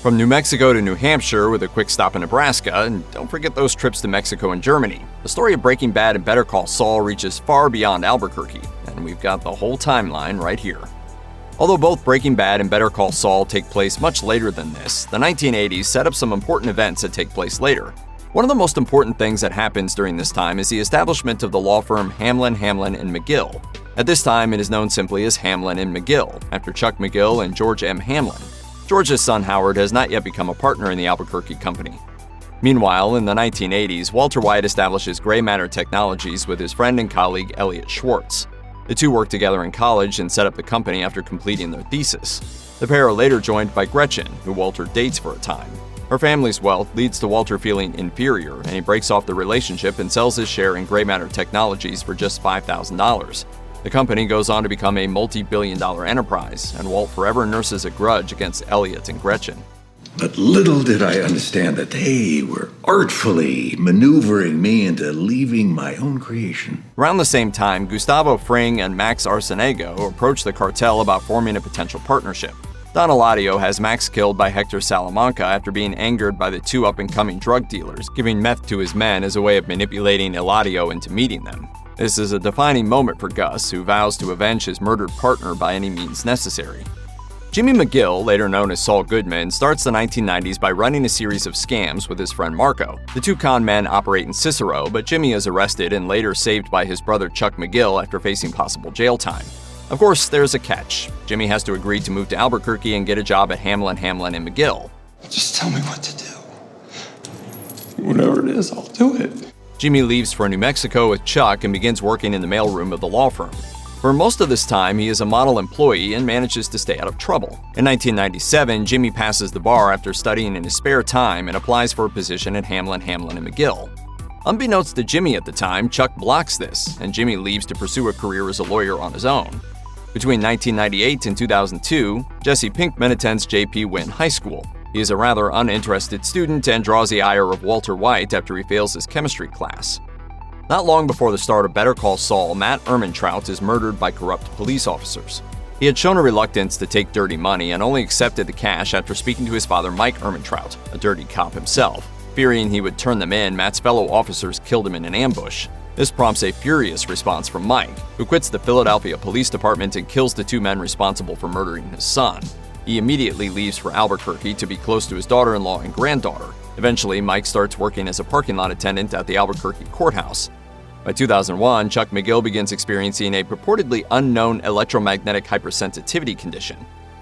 From New Mexico to New Hampshire with a quick stop in Nebraska, and don't forget those trips to Mexico and Germany. The story of Breaking Bad and Better Call Saul reaches far beyond Albuquerque, and we've got the whole timeline right here. Although both Breaking Bad and Better Call Saul take place much later than this, the 1980s set up some important events that take place later. One of the most important things that happens during this time is the establishment of the law firm Hamlin, and McGill. At this time, it is known simply as Hamlin and McGill, after Chuck McGill and George M. Hamlin. George's son Howard has not yet become a partner in the Albuquerque company. Meanwhile, in the 1980s, Walter White establishes Gray Matter Technologies with his friend and colleague Elliot Schwartz. The two worked together in college and set up the company after completing their thesis. The pair are later joined by Gretchen, who Walter dates for a time. Her family's wealth leads to Walter feeling inferior, and he breaks off the relationship and sells his share in Gray Matter Technologies for just $5,000. The company goes on to become a multi-billion-dollar enterprise, and Walt forever nurses a grudge against Elliot and Gretchen. But little did I understand that they were artfully maneuvering me into leaving my own creation. Around the same time, Gustavo Fring and Max Arcenego approach the cartel about forming a potential partnership. Don Eladio has Max killed by Hector Salamanca after being angered by the two up-and-coming drug dealers, giving meth to his men as a way of manipulating Eladio into meeting them. This is a defining moment for Gus, who vows to avenge his murdered partner by any means necessary. Jimmy McGill, later known as Saul Goodman, starts the 1990s by running a series of scams with his friend Marco. The two con men operate in Cicero, but Jimmy is arrested and later saved by his brother Chuck McGill after facing possible jail time. Of course, there's a catch. Jimmy has to agree to move to Albuquerque and get a job at Hamlin, and McGill. Just tell me what to do. Whatever it is, I'll do it. Jimmy leaves for New Mexico with Chuck and begins working in the mailroom of the law firm. For most of this time, he is a model employee and manages to stay out of trouble. In 1997, Jimmy passes the bar after studying in his spare time and applies for a position at Hamlin, and McGill. Unbeknownst to Jimmy at the time, Chuck blocks this, and Jimmy leaves to pursue a career as a lawyer on his own. Between 1998 and 2002, Jesse Pinkman attends J.P. Wynn High School. He is a rather uninterested student and draws the ire of Walter White after he fails his chemistry class. Not long before the start of Better Call Saul, Matt Ehrmantraut is murdered by corrupt police officers. He had shown a reluctance to take dirty money and only accepted the cash after speaking to his father Mike Ehrmantraut, a dirty cop himself. Fearing he would turn them in, Matt's fellow officers killed him in an ambush. This prompts a furious response from Mike, who quits the Philadelphia Police Department and kills the two men responsible for murdering his son. He immediately leaves for Albuquerque to be close to his daughter-in-law and granddaughter. Eventually, Mike starts working as a parking lot attendant at the Albuquerque courthouse. By 2001, Chuck McGill begins experiencing a purportedly unknown electromagnetic hypersensitivity condition.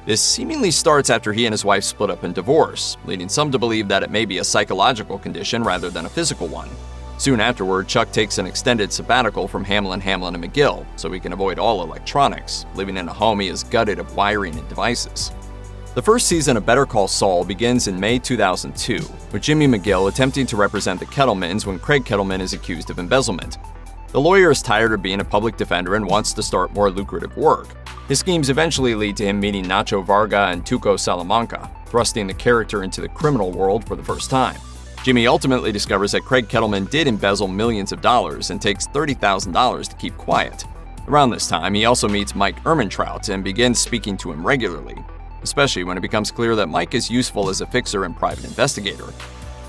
This seemingly starts after he and his wife split up and divorce, leading some to believe that it may be a psychological condition rather than a physical one. Soon afterward, Chuck takes an extended sabbatical from Hamlin, and McGill, so he can avoid all electronics, living in a home he is gutted of wiring and devices. The first season of Better Call Saul begins in May 2002, with Jimmy McGill attempting to represent the Kettlemans when Craig Kettleman is accused of embezzlement. The lawyer is tired of being a public defender and wants to start more lucrative work. His schemes eventually lead to him meeting Nacho Varga and Tuco Salamanca, thrusting the character into the criminal world for the first time. Jimmy ultimately discovers that Craig Kettleman did embezzle millions of dollars and takes $30,000 to keep quiet. Around this time, he also meets Mike Ehrmantraut and begins speaking to him regularly, especially when it becomes clear that Mike is useful as a fixer and private investigator.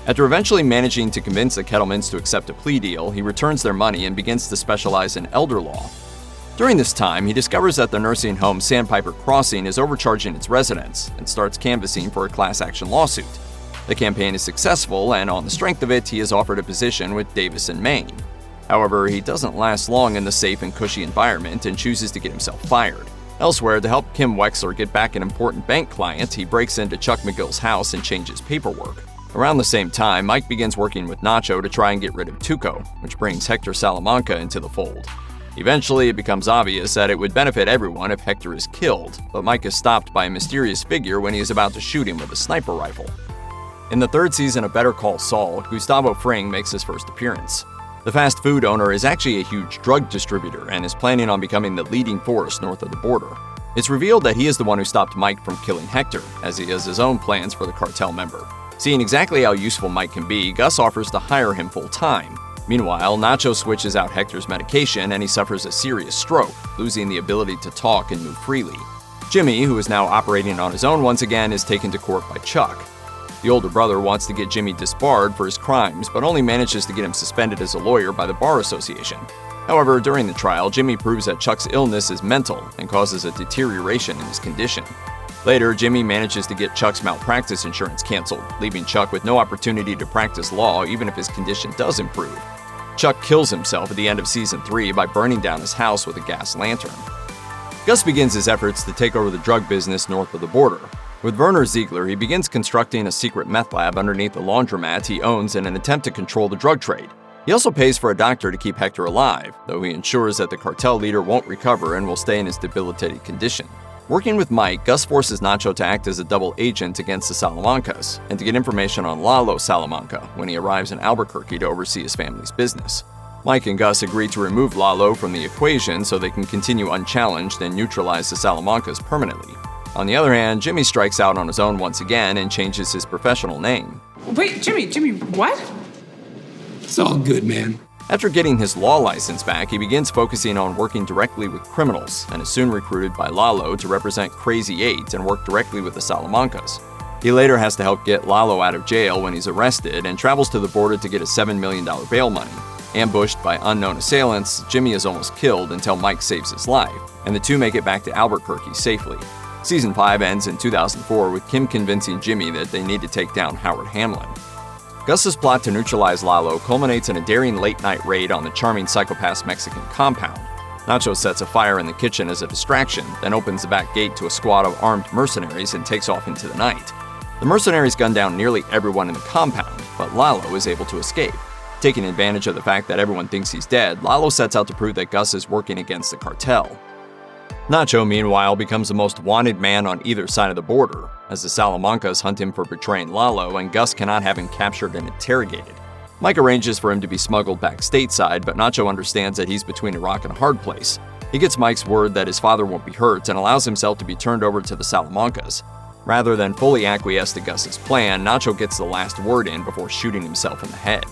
After eventually managing to convince the Kettlemans to accept a plea deal, he returns their money and begins to specialize in elder law. During this time, he discovers that the nursing home Sandpiper Crossing is overcharging its residents and starts canvassing for a class action lawsuit. The campaign is successful, and on the strength of it, he is offered a position with Davis and Maine. However, he doesn't last long in the safe and cushy environment and chooses to get himself fired. Elsewhere, to help Kim Wexler get back an important bank client, he breaks into Chuck McGill's house and changes paperwork. Around the same time, Mike begins working with Nacho to try and get rid of Tuco, which brings Hector Salamanca into the fold. Eventually, it becomes obvious that it would benefit everyone if Hector is killed, but Mike is stopped by a mysterious figure when he is about to shoot him with a sniper rifle. In the third season of Better Call Saul, Gustavo Fring makes his first appearance. The fast food owner is actually a huge drug distributor and is planning on becoming the leading force north of the border. It's revealed that he is the one who stopped Mike from killing Hector, as he has his own plans for the cartel member. Seeing exactly how useful Mike can be, Gus offers to hire him full-time. Meanwhile, Nacho switches out Hector's medication and he suffers a serious stroke, losing the ability to talk and move freely. Jimmy, who is now operating on his own once again, is taken to court by Chuck. The older brother wants to get Jimmy disbarred for his crimes, but only manages to get him suspended as a lawyer by the Bar Association. However, during the trial, Jimmy proves that Chuck's illness is mental and causes a deterioration in his condition. Later, Jimmy manages to get Chuck's malpractice insurance canceled, leaving Chuck with no opportunity to practice law even if his condition does improve. Chuck kills himself at the end of Season 3 by burning down his house with a gas lantern. Gus begins his efforts to take over the drug business north of the border. With Werner Ziegler, he begins constructing a secret meth lab underneath the laundromat he owns in an attempt to control the drug trade. He also pays for a doctor to keep Hector alive, though he ensures that the cartel leader won't recover and will stay in his debilitated condition. Working with Mike, Gus forces Nacho to act as a double agent against the Salamancas and to get information on Lalo Salamanca when he arrives in Albuquerque to oversee his family's business. Mike and Gus agree to remove Lalo from the equation so they can continue unchallenged and neutralize the Salamancas permanently. On the other hand, Jimmy strikes out on his own once again and changes his professional name. Wait, Jimmy, what? It's all good, man. After getting his law license back, he begins focusing on working directly with criminals and is soon recruited by Lalo to represent Crazy 8 and work directly with the Salamancas. He later has to help get Lalo out of jail when he's arrested and travels to the border to get a $7 million bail money. Ambushed by unknown assailants, Jimmy is almost killed until Mike saves his life, and the two make it back to Albuquerque safely. Season 5 ends in 2004 with Kim convincing Jimmy that they need to take down Howard Hamlin. Gus's plot to neutralize Lalo culminates in a daring late-night raid on the charming psychopath's Mexican compound. Nacho sets a fire in the kitchen as a distraction, then opens the back gate to a squad of armed mercenaries and takes off into the night. The mercenaries gun down nearly everyone in the compound, but Lalo is able to escape. Taking advantage of the fact that everyone thinks he's dead, Lalo sets out to prove that Gus is working against the cartel. Nacho, meanwhile, becomes the most wanted man on either side of the border, as the Salamancas hunt him for betraying Lalo and Gus cannot have him captured and interrogated. Mike arranges for him to be smuggled back stateside, but Nacho understands that he's between a rock and a hard place. He gets Mike's word that his father won't be hurt and allows himself to be turned over to the Salamancas. Rather than fully acquiesce to Gus's plan, Nacho gets the last word in before shooting himself in the head.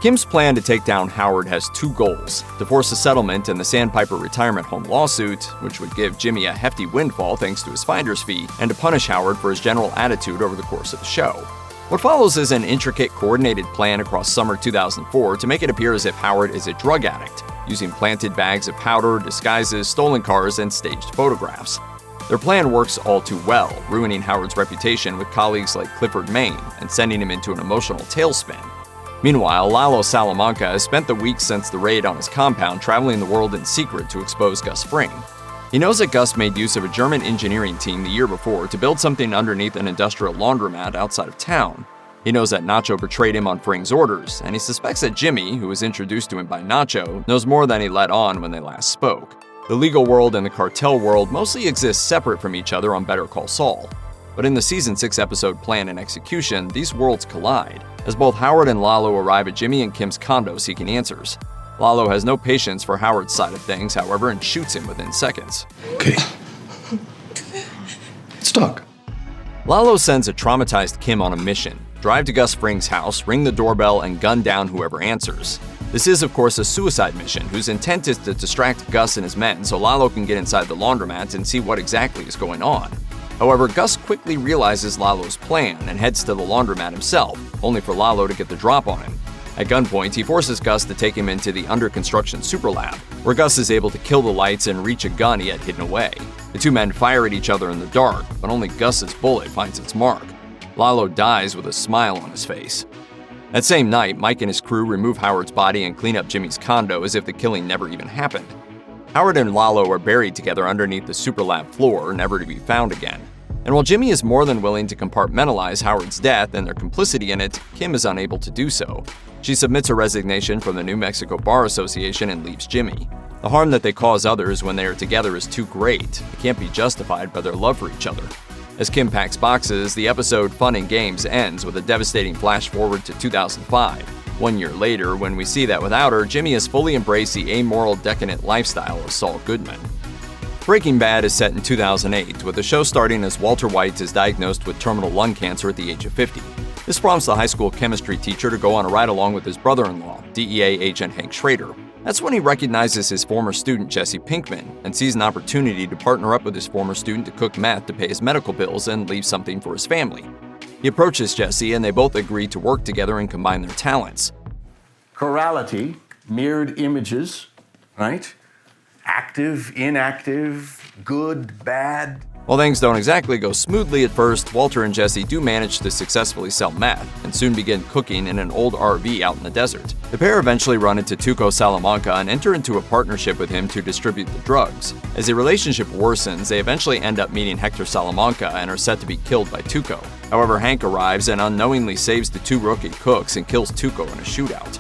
Kim's plan to take down Howard has two goals: to force a settlement in the Sandpiper retirement home lawsuit, which would give Jimmy a hefty windfall thanks to his finder's fee, and to punish Howard for his general attitude over the course of the show. What follows is an intricate, coordinated plan across summer 2004 to make it appear as if Howard is a drug addict, using planted bags of powder, disguises, stolen cars, and staged photographs. Their plan works all too well, ruining Howard's reputation with colleagues like Clifford Maine and sending him into an emotional tailspin. Meanwhile, Lalo Salamanca has spent the weeks since the raid on his compound traveling the world in secret to expose Gus Fring. He knows that Gus made use of a German engineering team the year before to build something underneath an industrial laundromat outside of town. He knows that Nacho betrayed him on Fring's orders, and he suspects that Jimmy, who was introduced to him by Nacho, knows more than he let on when they last spoke. The legal world and the cartel world mostly exist separate from each other on Better Call Saul. But in the Season 6 episode Plan and Execution, these worlds collide, as both Howard and Lalo arrive at Jimmy and Kim's condo seeking answers. Lalo has no patience for Howard's side of things, however, and shoots him within seconds. Okay. Let's talk. Lalo sends a traumatized Kim on a mission: drive to Gus Fring's house, ring the doorbell, and gun down whoever answers. This is, of course, a suicide mission whose intent is to distract Gus and his men so Lalo can get inside the laundromat and see what exactly is going on. However, Gus quickly realizes Lalo's plan and heads to the laundromat himself, only for Lalo to get the drop on him. At gunpoint, he forces Gus to take him into the under-construction super lab, where Gus is able to kill the lights and reach a gun he had hidden away. The two men fire at each other in the dark, but only Gus's bullet finds its mark. Lalo dies with a smile on his face. That same night, Mike and his crew remove Howard's body and clean up Jimmy's condo as if the killing never even happened. Howard and Lalo are buried together underneath the super lab floor, never to be found again. And while Jimmy is more than willing to compartmentalize Howard's death and their complicity in it, Kim is unable to do so. She submits a resignation from the New Mexico Bar Association and leaves Jimmy. The harm that they cause others when they are together is too great. It can't be justified by their love for each other. As Kim packs boxes, the episode Fun and Games ends with a devastating flash forward to 2005. 1 year later, when we see that without her, Jimmy has fully embraced the amoral, decadent lifestyle of Saul Goodman. Breaking Bad is set in 2008, with the show starting as Walter White is diagnosed with terminal lung cancer at the age of 50. This prompts the high school chemistry teacher to go on a ride along with his brother-in-law, DEA agent Hank Schrader. That's when he recognizes his former student Jesse Pinkman and sees an opportunity to partner up with his former student to cook meth to pay his medical bills and leave something for his family. He approaches Jesse and they both agree to work together and combine their talents. Chorality, mirrored images, right? Active, inactive, good, bad. While things don't exactly go smoothly at first, Walter and Jesse do manage to successfully sell meth and soon begin cooking in an old RV out in the desert. The pair eventually run into Tuco Salamanca and enter into a partnership with him to distribute the drugs. As the relationship worsens, they eventually end up meeting Hector Salamanca and are set to be killed by Tuco. However, Hank arrives and unknowingly saves the two rookie cooks and kills Tuco in a shootout.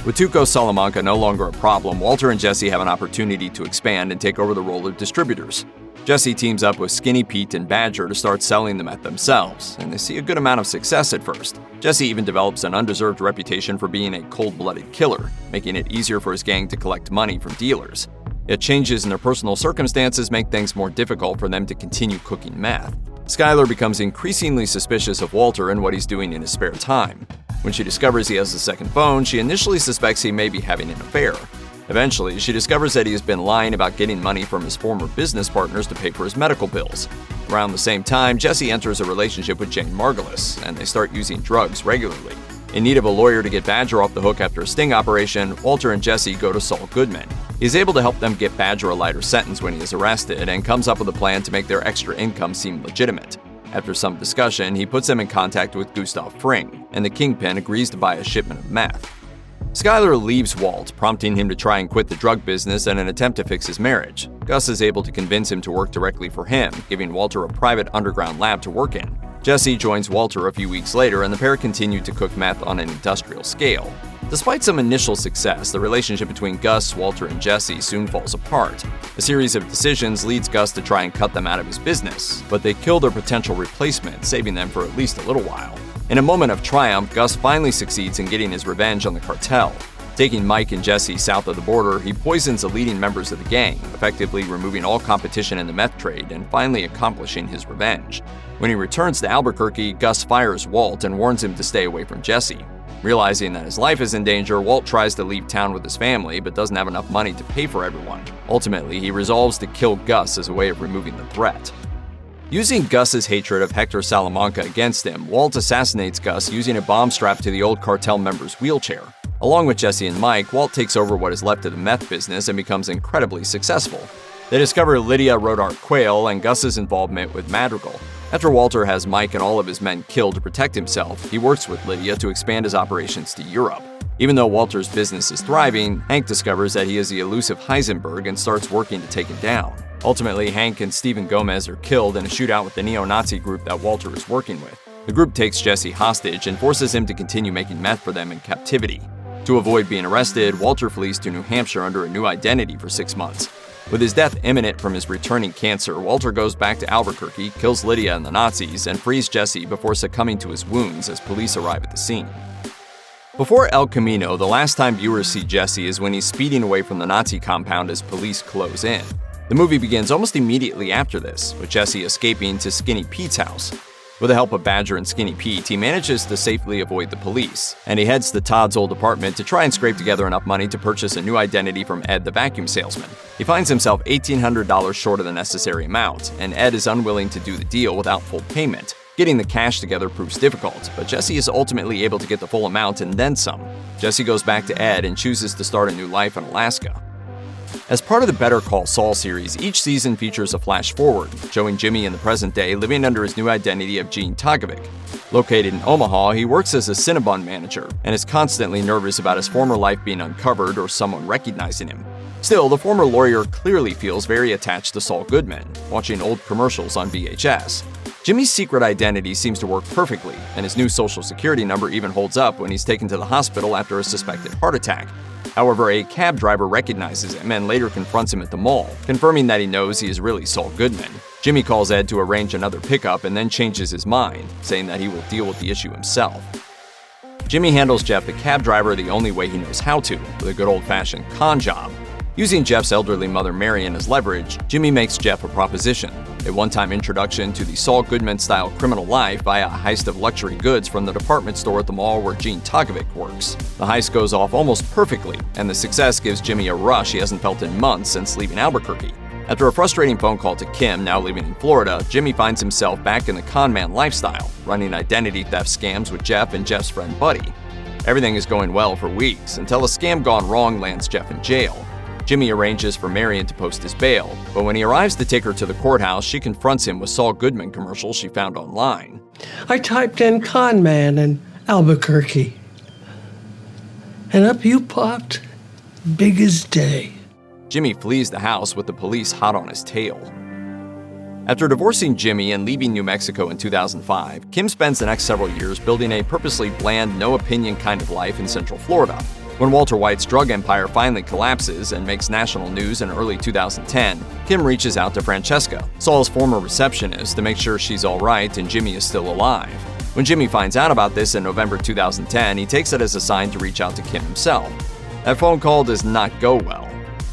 With Tuco Salamanca no longer a problem, Walter and Jesse have an opportunity to expand and take over the role of distributors. Jesse teams up with Skinny Pete and Badger to start selling the meth themselves, and they see a good amount of success at first. Jesse even develops an undeserved reputation for being a cold-blooded killer, making it easier for his gang to collect money from dealers. Yet changes in their personal circumstances make things more difficult for them to continue cooking meth. Skylar becomes increasingly suspicious of Walter and what he's doing in his spare time. When she discovers he has a second phone, she initially suspects he may be having an affair. Eventually, she discovers that he has been lying about getting money from his former business partners to pay for his medical bills. Around the same time, Jesse enters a relationship with Jane Margulis, and they start using drugs regularly. In need of a lawyer to get Badger off the hook after a sting operation, Walter and Jesse go to Saul Goodman. He's able to help them get Badger a lighter sentence when he is arrested, and comes up with a plan to make their extra income seem legitimate. After some discussion, he puts them in contact with Gustav Fring, and the Kingpin agrees to buy a shipment of meth. Skylar leaves Walt, prompting him to try and quit the drug business in an attempt to fix his marriage. Gus is able to convince him to work directly for him, giving Walter a private underground lab to work in. Jesse joins Walter a few weeks later, and the pair continue to cook meth on an industrial scale. Despite some initial success, the relationship between Gus, Walter, and Jesse soon falls apart. A series of decisions leads Gus to try and cut them out of his business, but they kill their potential replacement, saving them for at least a little while. In a moment of triumph, Gus finally succeeds in getting his revenge on the cartel. Taking Mike and Jesse south of the border, he poisons the leading members of the gang, effectively removing all competition in the meth trade and finally accomplishing his revenge. When he returns to Albuquerque, Gus fires Walt and warns him to stay away from Jesse. Realizing that his life is in danger, Walt tries to leave town with his family but doesn't have enough money to pay for everyone. Ultimately, he resolves to kill Gus as a way of removing the threat. Using Gus's hatred of Hector Salamanca against him, Walt assassinates Gus using a bomb strapped to the old cartel member's wheelchair. Along with Jesse and Mike, Walt takes over what is left of the meth business and becomes incredibly successful. They discover Lydia Rodart Quayle and Gus's involvement with Madrigal. After Walter has Mike and all of his men killed to protect himself, he works with Lydia to expand his operations to Europe. Even though Walter's business is thriving, Hank discovers that he is the elusive Heisenberg and starts working to take him down. Ultimately, Hank and Stephen Gomez are killed in a shootout with the neo-Nazi group that Walter is working with. The group takes Jesse hostage and forces him to continue making meth for them in captivity. To avoid being arrested, Walter flees to New Hampshire under a new identity for 6 months. With his death imminent from his returning cancer, Walter goes back to Albuquerque, kills Lydia and the Nazis, and frees Jesse before succumbing to his wounds as police arrive at the scene. Before El Camino, the last time viewers see Jesse is when he's speeding away from the Nazi compound as police close in. The movie begins almost immediately after this, with Jesse escaping to Skinny Pete's house. With the help of Badger and Skinny Pete, he manages to safely avoid the police, and he heads to Todd's old apartment to try and scrape together enough money to purchase a new identity from Ed the vacuum salesman. He finds himself $1,800 short of the necessary amount, and Ed is unwilling to do the deal without full payment. Getting the cash together proves difficult, but Jesse is ultimately able to get the full amount and then some. Jesse goes back to Ed and chooses to start a new life in Alaska. As part of the Better Call Saul series, each season features a flash forward, showing Jimmy in the present day living under his new identity of Gene Togovic. Located in Omaha, he works as a Cinnabon manager and is constantly nervous about his former life being uncovered or someone recognizing him. Still, the former lawyer clearly feels very attached to Saul Goodman, watching old commercials on VHS. Jimmy's secret identity seems to work perfectly, and his new social security number even holds up when he's taken to the hospital after a suspected heart attack. However, a cab driver recognizes him and later confronts him at the mall, confirming that he knows he is really Saul Goodman. Jimmy calls Ed to arrange another pickup and then changes his mind, saying that he will deal with the issue himself. Jimmy handles Jeff, the cab driver, the only way he knows how to, with a good old-fashioned con job. Using Jeff's elderly mother Marion as leverage, Jimmy makes Jeff a proposition, a one-time introduction to the Saul Goodman-style criminal life via a heist of luxury goods from the department store at the mall where Gene Togovic works. The heist goes off almost perfectly, and the success gives Jimmy a rush he hasn't felt in months since leaving Albuquerque. After a frustrating phone call to Kim, now living in Florida, Jimmy finds himself back in the con man lifestyle, running identity theft scams with Jeff and Jeff's friend Buddy. Everything is going well for weeks until a scam gone wrong lands Jeff in jail. Jimmy arranges for Marion to post his bail, but when he arrives to take her to the courthouse, she confronts him with Saul Goodman commercials she found online. I typed in con man in Albuquerque, and up you popped, big as day. Jimmy flees the house with the police hot on his tail. After divorcing Jimmy and leaving New Mexico in 2005, Kim spends the next several years building a purposely bland, no-opinion kind of life in Central Florida. When Walter White's drug empire finally collapses and makes national news in early 2010, Kim reaches out to Francesca, Saul's former receptionist, to make sure she's all right and Jimmy is still alive. When Jimmy finds out about this in November 2010, he takes it as a sign to reach out to Kim himself. That phone call does not go well.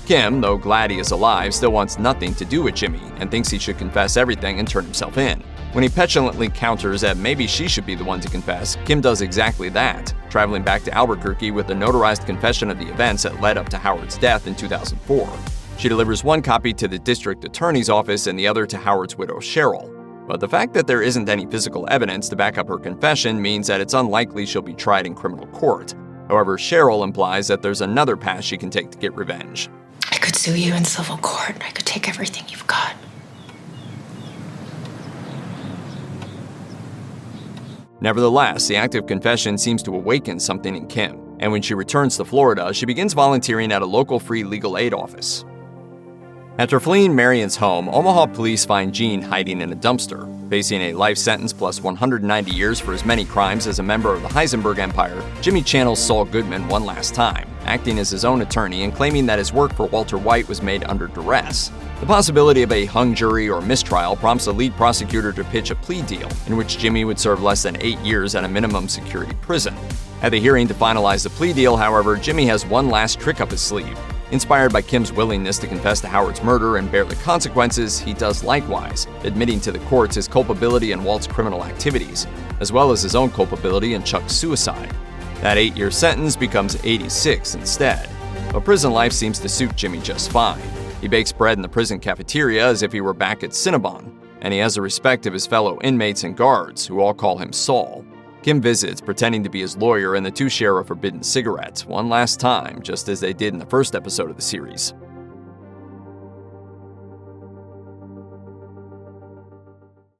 Kim, though glad he is alive, still wants nothing to do with Jimmy and thinks he should confess everything and turn himself in. When he petulantly counters that maybe she should be the one to confess, Kim does exactly that, traveling back to Albuquerque with a notarized confession of the events that led up to Howard's death in 2004. She delivers one copy to the district attorney's office and the other to Howard's widow, Cheryl. But the fact that there isn't any physical evidence to back up her confession means that it's unlikely she'll be tried in criminal court. However, Cheryl implies that there's another path she can take to get revenge. I could sue you in civil court. I could take everything you've got. Nevertheless, the act of confession seems to awaken something in Kim, and when she returns to Florida, she begins volunteering at a local free legal aid office. After fleeing Marion's home, Omaha police find Gene hiding in a dumpster. Facing a life sentence plus 190 years for as many crimes as a member of the Heisenberg Empire, Jimmy channels Saul Goodman one last time, acting as his own attorney and claiming that his work for Walter White was made under duress. The possibility of a hung jury or mistrial prompts the lead prosecutor to pitch a plea deal, in which Jimmy would serve less than 8 years at a minimum security prison. At the hearing to finalize the plea deal, however, Jimmy has one last trick up his sleeve. Inspired by Kim's willingness to confess to Howard's murder and bear the consequences, he does likewise, admitting to the courts his culpability in Walt's criminal activities, as well as his own culpability in Chuck's suicide. That 8-year sentence becomes 86 instead. But prison life seems to suit Jimmy just fine. He bakes bread in the prison cafeteria as if he were back at Cinnabon, and he has the respect of his fellow inmates and guards, who all call him Saul. Kim visits, pretending to be his lawyer, and the two share a forbidden cigarette, one last time, just as they did in the first episode of the series.